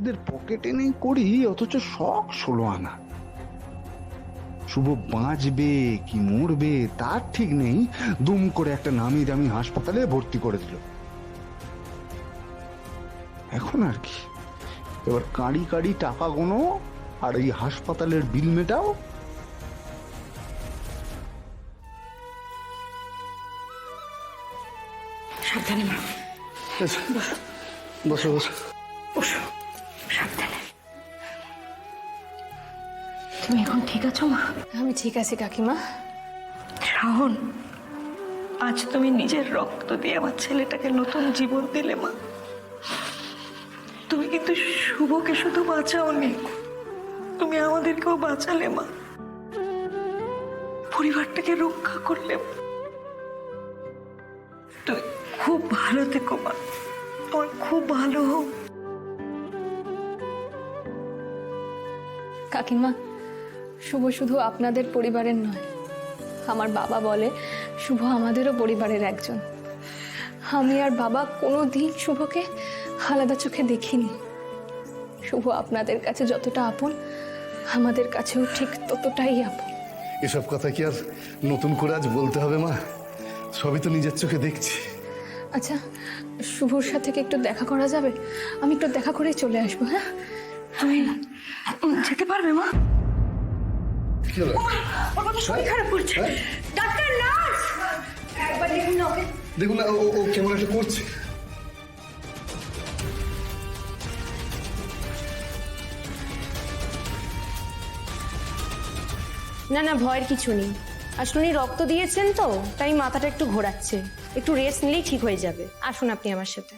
এদের পকেটে নেই করি, অথচ শখ 16 আনা। শুভ বাঁচবে কি মরবে তার ঠিক নেই, দুম করে একটা নামি দামি হাসপাতালে ভর্তি করে দিল। এখন আর কি, এবার কাঁড়ি কাঁড়ি টাকা গোনো আর এই হাসপাতালের বিল মেটাও। সাবধানে মা। বসো বসো। বসো, সাবধানে। তুমি এখন ঠিক আছো মা? আমি ঠিক আছি কাকিমা। শাওন, আজ তুমি নিজের রক্ত দিয়ে আমার ছেলেটাকে নতুন জীবন দিলে মা। তুমি কিন্তু শুভকে শুধু বাঁচাওনি, তুমি আমাদেরকেও বাঁচালে মা, পরিবারটাকে রক্ষা করলে। তুমি খুব ভালো থেকো মা, তোমার খুব ভালো হোক। কাকিমা, শুভ শুধু আপনাদের পরিবারের নয়, আমার বাবা বলে শুভ আমাদেরও পরিবারের একজন। আমি আর বাবা কোনোদিন শুভকে আলাদা চোখে দেখিনি। শুভ আপনাদের কাছে যতটা আপন, আমাদের কাছেও ঠিক ততটাই আপন। এসব কথা কি আর নতুন করে আজ বলতে হবে মা? সবই তো নিজের চোখে দেখছি। আচ্ছা, শুভর সাথে কি একটু দেখা করা যাবে? আমি একটু দেখা করে চলে আসবো। হ্যাঁ, তুমি যেতে পারবে মা? কি হলো? ওর বাবা শরীর খারাপ করছে। ডাক্তার, নার্স, একবার দেখুন না ওকে। দেখুন না, ও কেমন একটা করছে। না না, ভয়ের কিছু নেই। আসলে উনি রক্ত দিয়েছেন তো, তাই মাথাটা একটু ঘোরাচ্ছে। একটু রেস্ট নিলেই ঠিক হয়ে যাবে। আসুন আপনি আমার সাথে।